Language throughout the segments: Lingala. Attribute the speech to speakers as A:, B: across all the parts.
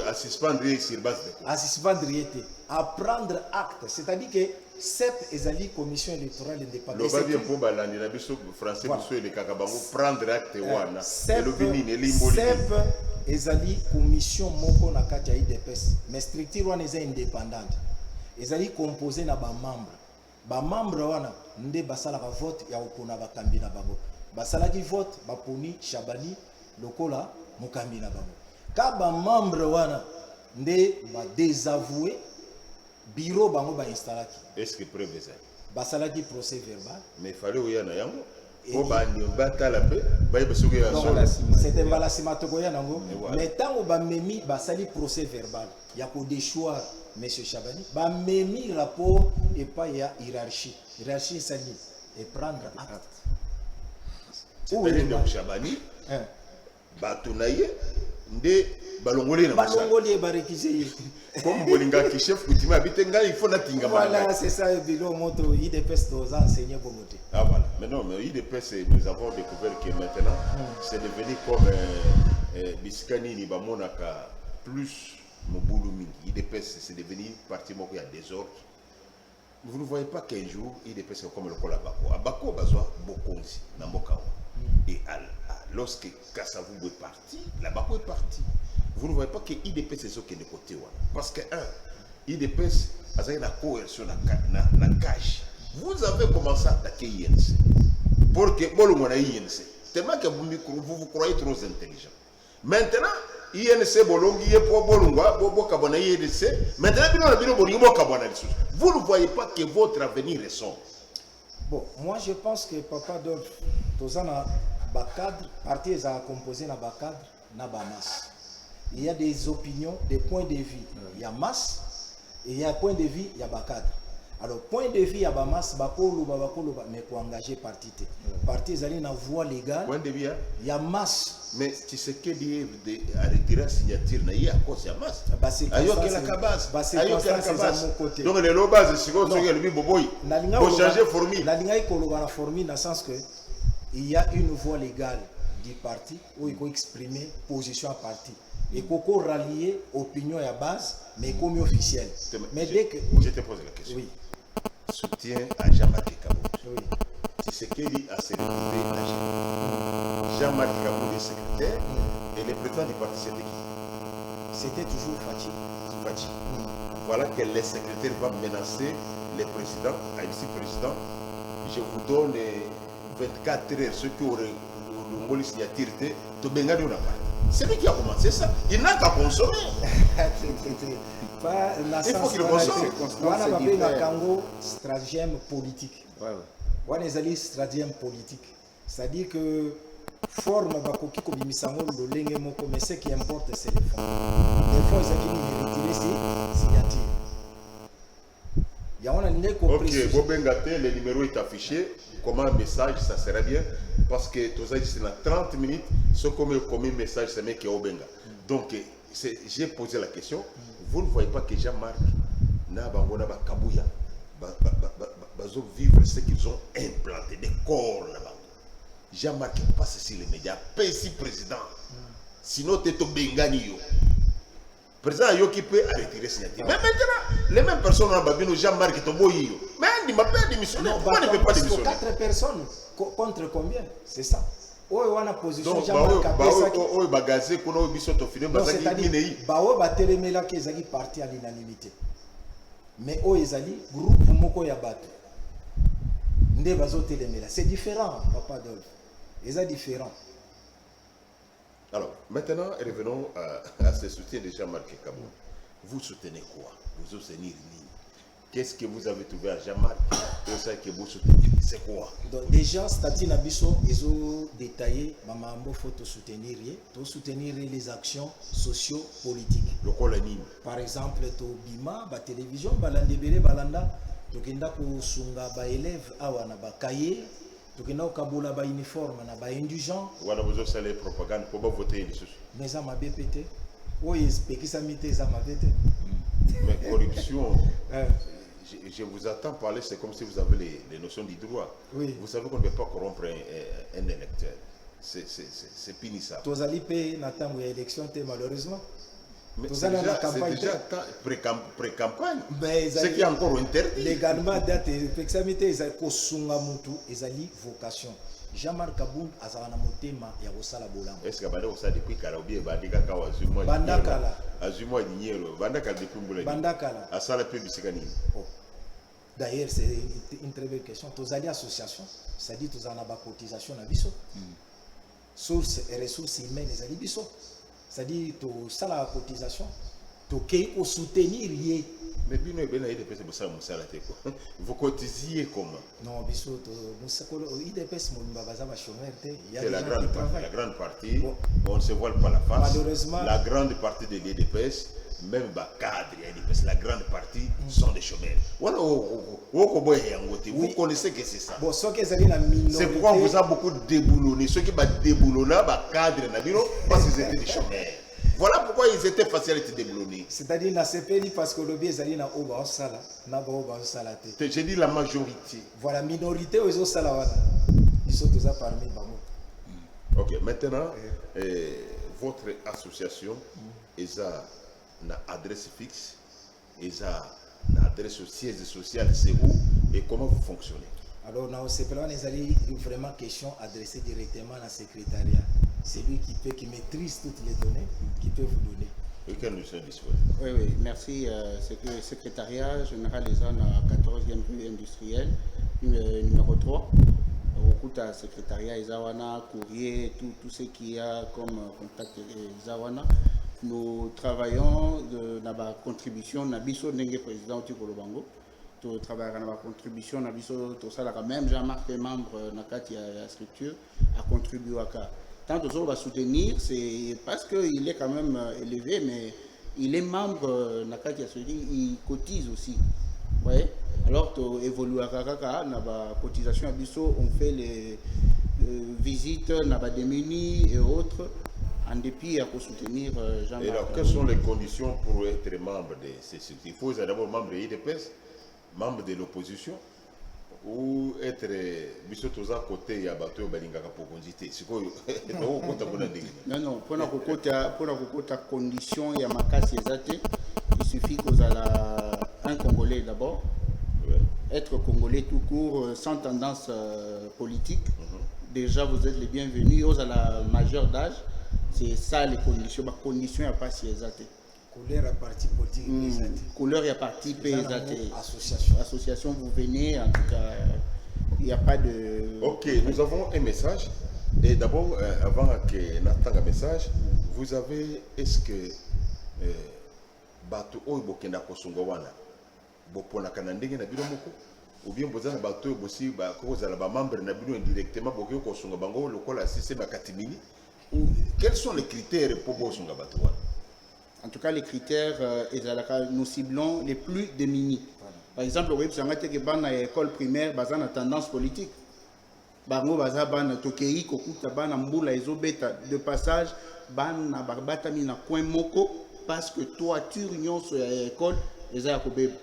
A: à suspendre sur base de quoi?
B: À suspendre, à prendre acte. C'est-à-dire que CEP ezali commission électorale indépendante.
A: Le bien pour balandi na biso français biso le kakabango prendre acte wana.
B: CEP ezali commission moko na kati ya IDPS. Mais structure wana eza indépendante. Ezali composé na ba membre. Ba membre wana nde basalaka vote ya opona bakambi na bango. Basalaki vote baponi Chabani lokola mokambi na bango. Ka ba membre wana nde ba désavoué bureau bango ba installaki.
A: Est-ce que preuve ça?
B: Basalaki procès verbal.
A: Mais il fallait oya na yango. Ko ba ni batala pe ba yebesuki ya solo.
B: C'était mbalasima tokoya nango. Mais tango ba memi basali procès verbal. Ya ko déchoir monsieur Chabani. Ba memi rapport et pas ya hiérarchie. Hiérarchie sali et prendre acte.
A: C'est-à-dire donc Chabani. Batunaye nde balongoli na
B: balongoli ba réquisé
A: comme bolinga ki chef coutumier bitenga il faut natinga
B: voilà c'est ça bilo moto IDPS doit enseigner pour monter.
A: Ah voilà mais non mais IDPS nous avons découvert que maintenant c'est devenu comme bisikani ni bamonaka plus mobulu mingi IDPS c'est devenu parti moko ya désordre. Vous ne voyez pas qu'un jour IDPS comme le kola Bako bazwa bokonzi na mboka et lorsque Kassavou est parti, la Bako est parti. Vous ne voyez pas que IDPS c'est ce qui est de côté. Parce que, IDPS a une coercion dans la cage. Vous avez commencé à attaquer INC. Pour que vous ayez INC. Tellement que vous vous croyez trop intelligent. Maintenant, INC bolongi pour bolongwa, bokabona INC. Maintenant, vous ne voyez pas que votre avenir est sombre.
B: Bon, moi je pense que Papa Dolph, Tozana, cadre, parti est composé dans le cadre, dans masse. Il y a des opinions, des points de vue. Il y a masse, et il y a point de vue, il y a cadre. Alors, point de vue, il y a masse, mais pour engager parti. Parti est allé dans la voie légale.
A: Point de vue,
B: il y a masse.
A: Mais tu sais que dit à retirer la signature, il y a cause de masse. Ayo que la cabase. Ayo que la cabase. Donc les lots bases, si vous avez le boboy, vous changez formule.
B: La ligne est la formule dans le sens que il y a une voie légale du parti où il faut exprimer position à parti. Et qu'il faut rallier opinion à base, mais comme officiel. Mais dès que
A: je te pose la question.
B: Oui.
A: Soutien à Jean-Marc Kabou.
B: Oui.
A: C'est ce qu'il a célébré à Jean-Marc Kabou est secrétaire et le président du parti c'était qui?
B: C'était toujours Fachi.
A: Fachi. Voilà que le secrétaire va menacer le président, le vice-président. Je vous donne 24 heures, ceux qui auraient le signature de Bengani ou Napata. C'est lui qui a commencé ça. Il n'a qu'à consommer.
B: Il faut qu'il consomme. On a appelé la Kango stratagème politique. On a des stratagème politique. C'est-à-dire que forme bakoki ko bimisango le lenge moko, mais ce qui importe c'est les fonds. Les fonds ils ont retiré ses signatures. Il y a un ligne ko
A: OK, Bobengate, le numéro est affiché. Comment un message, ça serait bien. Parce que tout ça, c'est dans 30 minutes, ce comme message, c'est mec qui est au Benga. Donc, j'ai posé la question. Vous ne voyez pas que Jean-Marc n'a pas Kabouya, vivre ce qu'ils ont implanté, des corps là-bas. Jean-Marc passe sur les médias, ici président. Sinon, tu es au Bengani. Président yo qui peut retirer signature. Mais maintenant, les mêmes personnes ont babino Jean-Marc Toboyi. Mais il m'a pas démissionné. Pourquoi ne peut pas démissionner?
B: 4 personnes contre combien? C'est ça. Oui, on a position
A: Jean-Marc Kabouya. Oui, bagazé qu'on a biso to fini bazaki minei.
B: Bawo batelemela ke ezaki parti à l'unanimité. Mais o ezali groupe moko ya bato. Nde bazo telemela. C'est différent, Papa Dolph. C'est différent.
A: Alors, maintenant, revenons à ce soutien de Jean-Marc Kabou. Vous soutenez quoi? Vous soutenez Nini? Qu'est-ce que vous avez trouvé à Jean-Marc? Que vous soutenez? C'est quoi?
B: Donc, déjà, Stati Nabiso, ils ont détaillé, il faut soutenir les actions socio-politiques.
A: Le Colanine.
B: Par exemple, to Bima, la télévision, Balandebele, Balanda, Tokenda Kosunga, élèves, Awana, Kaye. Donc, il y a un uniforme, il y a un indigent.
A: Vous avez fait la propagande pour voter.
B: Mais ça m'a BPT. Oui, ça m'a BPT.
A: Mais corruption, je vous attends parler, c'est comme si vous avez les notions du droit.
B: Oui.
A: Vous savez qu'on ne peut pas corrompre un électeur. C'est punissable.
B: Tous allez payer dans l'élection, malheureusement.
A: Mais
B: Tout
A: c'est
B: ça dans la
A: déjà,
B: campagne.
A: c'est déjà pré-campagne.
B: Mais
A: Ce qui est encore interdit.
B: légalement date examité ezali kosunga mutu ezali vocation. Jean-Marc Kabound azala motema ya kosala bolango.
A: Est-ce que banda ça depuis kala ou bien bandi kaka wazuma
B: Bandakala.
A: azuma dinero banda kala depuis mbula.
B: Bandakala.
A: Asala pe bisika nini.
B: Oh. D'ailleurs c'est une très belle question. Tozali association, c'est-à-dire tozana ba cotisation na biso. Sources et ressources humaines ezali biso. C'est-à-dire to sala cotisation, to kei au soutenir yé.
A: Mais bino e bena IDPS bosala musala te quoi. Vous cotisiez comment?
B: Non, biso to musakolo IDPS mo baza ba chômeur te, il y a
A: C'est
B: des
A: la
B: gens
A: grande
B: qui
A: partie,
B: travaillent.
A: la grande partie,
B: Bon.
A: on ne se voile pas la face.
B: Malheureusement.
A: La grande partie de l'IDPS, même les cadres de l'IDPS, la grande partie sont des chômeurs. Voilà, vous connaissez que c'est ça.
B: Bon, ce qui est la minorité.
A: C'est pourquoi vous avez beaucoup déboulonnés. Ceux qui ont déboulonné, les cadres, parce qu'ils étaient des chômeurs. Voilà pourquoi ils étaient faciles à être déboulonnés.
B: C'est-à-dire na CPI parce que le biais est na oba sala, na oba sala te.
A: J'ai dit la majorité.
B: Voilà, minorité aux autres sala wana. Ils sont tous parmi bamo.
A: Ok, maintenant, votre association, ils ont une adresse fixe, ils ont une adresse au siège social, c'est où et comment vous fonctionnez?
B: Alors, dans ce plan, nous allons vraiment question adressée directement à la secrétariat. C'est lui qui maîtrise toutes les données, qui peut vous donner.
A: Et quand nous sommes disponibles.
C: Oui, oui, merci. C'est que le secrétariat général des zones à 14e rue industrielle, numéro 3. Au coup, secrétariat Izawana, courrier, tout ce qu'il y a comme contact Izawana. Nous travaillons dans la contribution, Nabiso Nenge président du Kolobango. Nous travaillons dans la contribution, Nabiso, tout ça, même Jean-Marc est membre de la structure, a contribué à ça. Tant que ça va soutenir, c'est parce qu'il est quand même élevé, mais il est membre de la il cotise aussi. Ouais. Alors, pour évoluer à Kaka, dans la cotisation à Bisso, on fait les visites, dans la démunis et autres, en dépit à soutenir Jean-Marc.
A: Et alors, quelles sont les conditions pour être membre de ces structures? Il faut être d'abord membre de l'IDPS, membre de l'opposition, ou être biso toza côté ya bato yo balingaka pour conduire. Sikoyo to kota bona ndenge.
C: Non, pour la kokota condition ya makasi ezate, il suffit que un Congolais d'abord.
A: Ouais.
C: Être Congolais tout court, sans tendance politique. Déjà vous êtes les bienvenus. Aux à la majeure d'âge, c'est ça les conditions. Les conditions il n'y a pas si ezate.
B: Couleur à parti politique.
C: Couleur il y a parti PSAT.
B: Association.
C: Association, vous venez, en tout cas, il n'y a pas de...
A: Ok, nous avons un message. Et d'abord, avant que n'attende un message, vous avez, est-ce que Bato Oibokenda Kosongawana, Bopona Kanandenge Nabilo Moko, ou bien Bozana Bato Bossi, Bakozala membre Nabilo indirectement, Bokyo Kosonga Bango, le col assisté Bakatimini, ou quels sont les critères pour Bosonga Bato?
C: En tout cas, les critères, nous ciblons les plus démunis. Par exemple, vous savez que dans l'école primaire, il y a une tendance politique. Bango baza bana tokei kokuta bana mbula ezobeta de passage bana barbatami na coin moko parce que toiture nyonso ya école eza ya kobeba.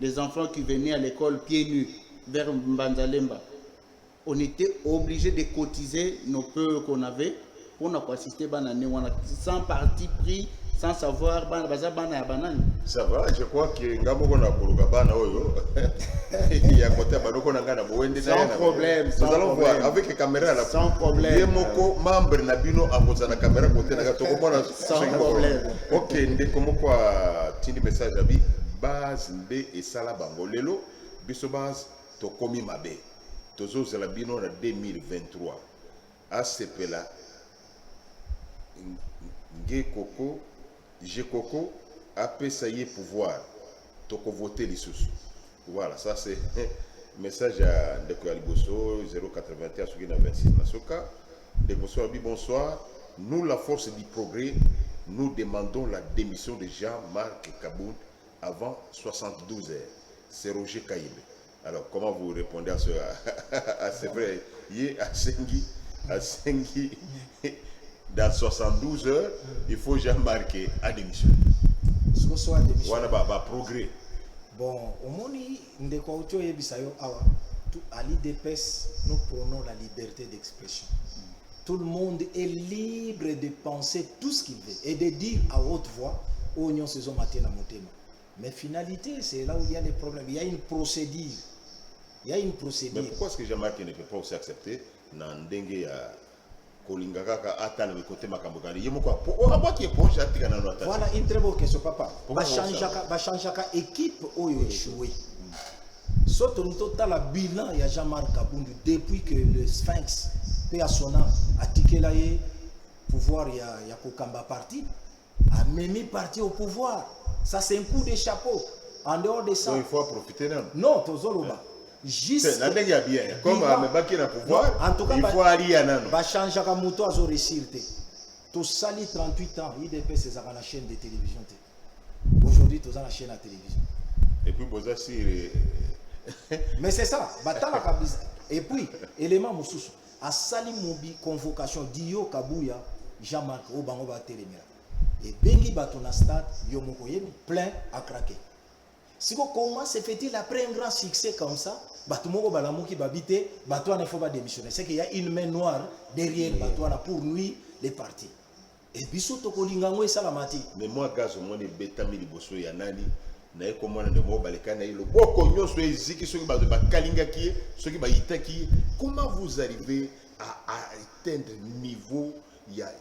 C: Les enfants qui venaient à l'école pieds nus vers Mbanzalemba, on était obligé de cotiser nos peu qu'on avait pour nous assister bana newana sans parti pris, sans savoir baza bana ya banani.
A: Ça va, je crois que Ngamoko na koluka bana oyo. Il y a côté banoko na ngana boende
C: sans problème.
A: Nous allons voir avec les caméras là.
C: Sans problème.
A: Yemoko membre na bino akoza na caméra côté na gato komona
C: sans problème.
A: OK, ndeko moko tindi message abi base nde esala bango lelo biso base to komi mabe. Tozo zala bino na 2023. ACPLA Nge Koko G Coco a ça y est pouvoir toko voter les sous. Voilà, ça c'est message à Ndeko Aliboso 081 sur 26 Nasoka. Ndeko Abi bonsoir. Nous la force du progrès, nous demandons la démission de Jean-Marc Kabound avant 72 heures. C'est Roger Kaïbe. Alors comment vous répondez à ce c'est vrai, yé à Sengi dans 72 heures, il faut Jean-Marc à démission.
B: Soit démission.
A: Voilà, bah, progrès.
B: Bon, au moment où ndeko auto yebisayo awa, à l'IDPS, nous prenons la liberté d'expression. Tout le monde est libre de penser tout ce qu'il veut et de dire à haute voix, oignon saison matin na motema. Mais finalité, c'est là où il y a des problèmes. Il y a une procédure. Il y a une procédure.
A: Mais pourquoi est-ce que Jean-Marc ne peut pas aussi accepter Nandenge à Kolingaka Atan le côté Makambogani
B: Voilà une très bonne question, papa. Bachanjaka équipe où il échoué. Surtout le total bilan, il y a Jean-Marc Kabundu depuis que le Sphinx Péasona a tiqué là, pouvoir, il y a Kokamba parti, a même parti au pouvoir. Ça, c'est un coup de chapeau. En dehors de ça.
A: Donc il faut profiter d'un.
B: Non, Tozoloba. Juste.
A: La dernière bien. Comme à Baki na pouvoir,
B: en tout cas,
A: il faut aller à Nano.
B: Bachanjaka Mouto a réussi. Tu sali 38 ans, il dépêche ses la chaîne de télévision. Aujourd'hui, tu as la chaîne à télévision.
A: Et puis, vous avez.
B: Mais c'est ça. Et puis, élément Moussous, à Sali Mobi, convocation d'Io Kabouya, Jean-Marc Obango va téléméra. Et Bengi Batona Stade, Yomoko plein à craquer. Si vous commencez, fait-il après un grand succès comme ça, Batumoko Balamouki Babité, Batouane ne faut pas démissionner. C'est qu'il y a une main noire derrière Batouane pour nuire les partis. Et Bissot Tokolingango et Salamati.
A: Mais moi, gaz, au moins, les bétami de Bosso et Yanani, naye comment de mo baleka na ilo boko nyoso eziki soki ba kalinga ki soki ba itaki. Comment vous arrivez à atteindre niveau ya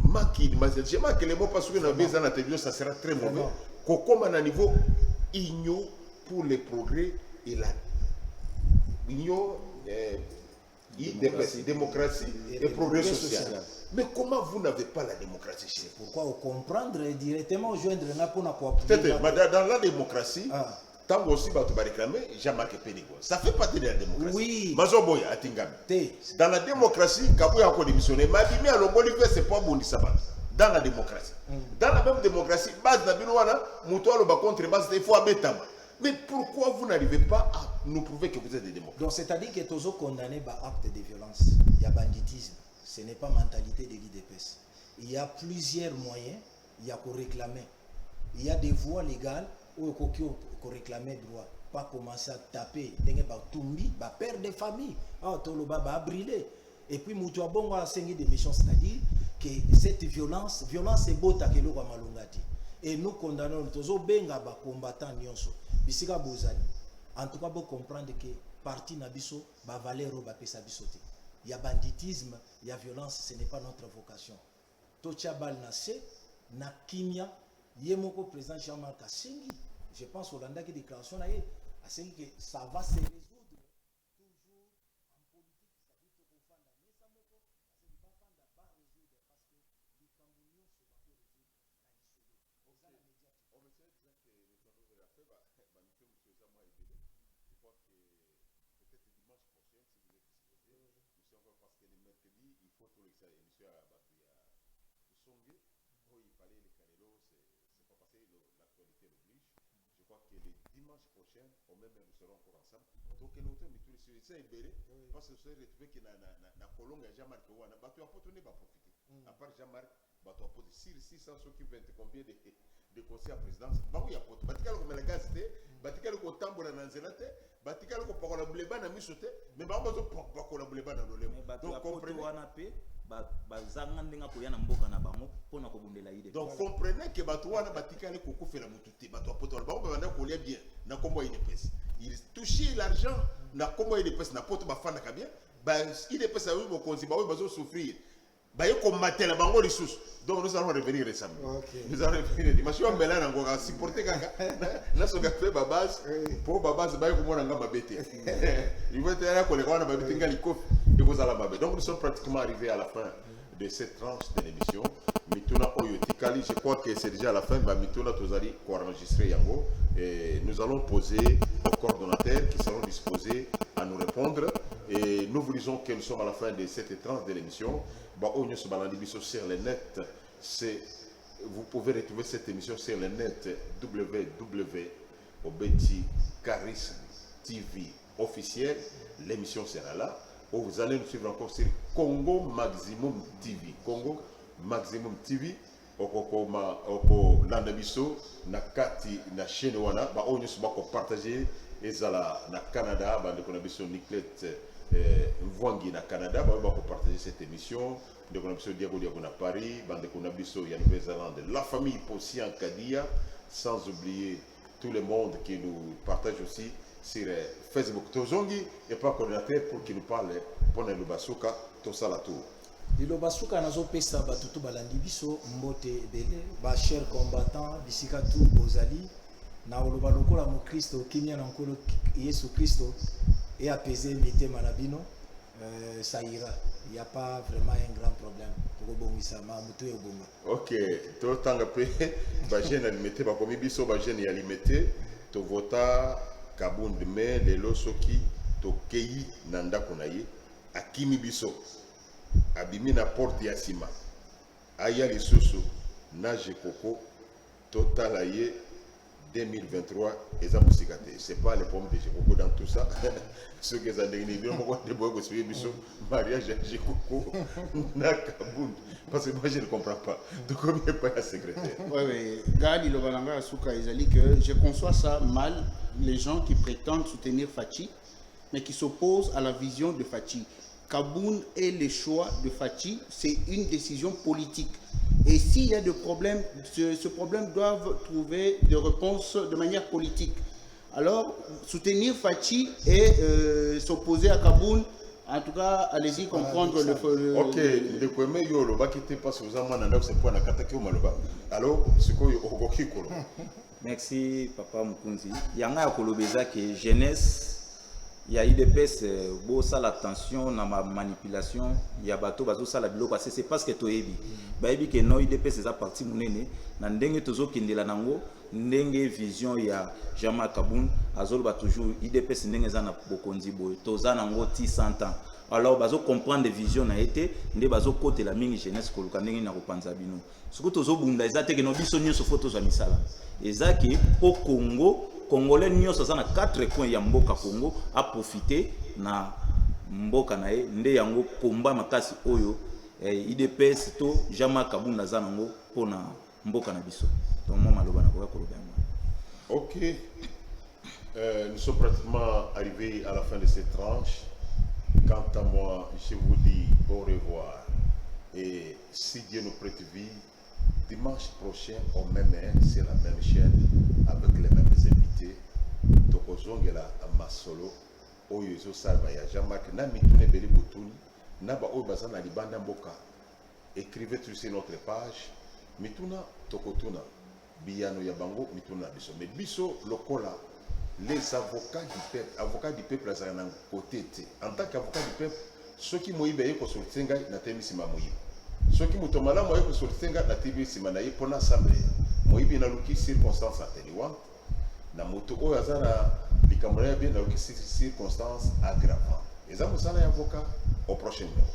A: maki je marque les mots parce que dans les ans ça sera très mauvais. Comment à niveau igno pour les progrès et la igno démocratie et progrès social. Mais comment vous n'avez pas la démocratie chez vous?
B: Pourquoi comprendre directement joindre
A: dans la démocratie, tant aussi va réclamer Jean-Marc Pénigo. Ça fait partie de la démocratie.
B: Oui.
A: Mazoboya Atingam. Dans la démocratie, Kabouya a démissionné. Madimi à l'Ombolivie, c'est pas bon Sabat. Dans la démocratie. Dans la même démocratie, base d'Abilouana, Moutoualo contre base, il faut abétama. Mais pourquoi vous n'arrivez pas à nous prouver que vous êtes des démocrates?
B: Donc c'est-à-dire que tous condamnés par acte de violence. Il y a banditisme. Ce n'est pas mentalité de l'IDPS. Il y a plusieurs moyens, il y a qu'on réclamer. Il y a des voies légales où qu'on réclamer droit. Pas commencer à taper, père de famille, a brûlé. Et puis Moutou Abongo a enseigné des missions, c'est-à-dire que cette violence est beau takelo kwa malungati. Et nous condamnons tous benga ba combattants nyonso. Bisika bozali. En tout cas, vous comprendre que parti nabiso ba valero ba pesa bisote. Il y a banditisme, il y a violence, ce n'est pas notre vocation. Tocha Balnasse, na Kimia, Yemoko président Jean-Marc Assengi, je pense au Landa qui déclaration là, Assengi que ça va se résoudre toujours en politique, ça veut tout confondre. Mais ça me faut, ça ne va pas résoudre parce que les Camerounais se va résoudre la mission.
A: On me sait dire que nous avons fait la je crois que peut-être dimanche prochain, si vous êtes disposé, parce que le mercredi, il faut tout ça émission à Batuya Songe, où il fallait les Canelo, c'est pas passé, l'actualité l'oblige. Je crois que le dimanche prochain, au même nous serons encore ensemble. Donc, l'automne, c'est libéré, parce que vous avez retrouvé que na Colombe, Jean-Marc Ouana, Batuya Potoné va profiter. À part Jean-Marc, Batuya Potoné, 600 ceux qui viennent combien de conseils à présidence, Batuya Potoné, Batika le Melagazité, Batika le Tambo na Nanzelate, Batika le Parola Bleba na Misote, mais Bambazo Parola Bleba na Lolemo. Donc comprenez. Donc comprenez que Batouana Batika le Koko fait la Moutouté, Batua Potola, Bamba Kolia bien, na Kombo IDPS. Il touchait l'argent, na Kombo IDPS, na Poto Bafana Kabia, IDPS a eu mon conseil, Baou Bazo souffrir. Combattre la bango les sous. Donc nous allons revenir récemment. Nous allons revenir dimanche. Je vais là encore supporter Kaka. Là ce gars fait babaz pour babaz baï comme on a babété. Il va être là pour les gens babété ngaliko et vous allez babé. Donc nous sommes pratiquement arrivés à la fin de cette tranche de l'émission. Mituna Oyotikali, je crois que c'est déjà à la fin. Mituna Tozali pour enregistrer Yango et nous allons poser aux coordonnateurs qui seront disposés à nous répondre. Et nous vous disons que nous sommes à la fin de cette tranche de l'émission. Sur le net, vous pouvez retrouver cette émission sur le net www.obeti-charisme TV officiel. L'émission sera là. Ou vous allez nous suivre encore sur Congo Maximum TV. Congo Maximum TV. Oko Landabiso, Nakati, na chaîne wana, ba onyo subako partager ezala na Canada, ba ndeko na biso Niclette Mvwangi na Canada, on va partager cette émission. Donc on a besoin de Diago à Paris, bande qu'on a besoin de Nouvelle-Zélande, la famille Possi en Kadia, sans oublier tout le monde qui nous partage aussi sur Facebook Tozongi et pas coordinateur pour qu'il nous parle pour le Basuka, tout ça la tour.
B: Lilo basuka nazo pesa batutu balandi biso mbote ebele ba cher combattant bisika tu bozali na oloba lokola mo Kristo kimia na nkolo Yesu Kristo et apaiser mitema na bino ça ira. Il n'y a pas vraiment un grand problème pour bongisa ma mutu e bonga.
A: OK, to tanga pe ba jeune alimete ba komi biso ba jeune ya alimete to vota kabund me lelo soki to keyi na ndako na ye akimi biso abimi na porte ya sima aya lisusu na jekoko total ye 2023 eza musika te. C'est pas le problème de jekoko dans tout ça. Ce que ça dégrine bien moi de bogo suivi biso mariage jekoko na kabund parce que moi je ne comprends pas de combien pas la secrétaire.
C: Oui, Gali Lobalanga Asuka Ezali que je conçois ça mal les gens qui prétendent soutenir Fachi mais qui s'opposent à la vision de Fachi. Kaboun et les choix de Fachi, c'est une décision politique. Et s'il y a des problèmes, ce problème doivent trouver des réponses de manière politique. Alors, soutenir Fachi et s'opposer à Kaboun, en tout cas, allez-y comprendre le...
A: Ok, le premier yolo, bah qui pas sur ça, moi, c'est pour la cataki ou maloba. Alors, c'est quoi au goki kolo?
D: Merci, Papa Mukunzi. Il y a un kolobeza qui est jeunesse. Il y a IDPS, beau ça l'attention dans ma manipulation. Il y a bateau, bateau ça la bilo parce que c'est parce que tu es bi. Baby que non IDPS c'est ça partie monene. N'endenge tozo kindela nango, n'endenge vision il y a Jama Kaboun. Azol ba toujours IDPS n'endenge zana bokonzi boy. Toza nango ti 100 ans. Alors bazo comprendre des visions na été, nde bazo côté la mingi jeunesse ko lukandenge na kopanza bino. Soko tozo bunda ezate ke no biso nyoso photo za misala. Ezaki au Congo Congolais nyonso za na 4 coins ya mboka Congo a profiter na mboka na ye nde yango komba makasi oyo IDPS to Jama Kabunda za nango pona mboka na biso. Donc moi maloba na ko koloba yango.
A: OK. Nous sommes pratiquement arrivés à la fin de cette tranche. Quant à moi, je vous dis au revoir. Et si Dieu nous prête vie, dimanche prochain, au même heure, c'est la même chaîne, avec les mêmes invités. Tokozongela à Masolo, Oyozo Salvaya, Jean-Marc, Namitune Beli Boutuni, Naba Obazana Libanda Mboka. Écrivez sur notre page, Mituna Tokotuna, Biyano Yabango, Mituna Biso. Mais Biso, Lokola, les avocats du peuple, à un côté. En tant qu'avocat du peuple, ceux qui m'ont eu payé pour sortir, n'atteignent pas Moïse. Ceux qui m'ont tomala moi que sur le tenga na TV simanaye pour l'assemblée moi bien aluki circonstances atténuantes na moto o azana likamura bien aluki circonstances aggravantes et ça vous ça avocat au prochain numéro.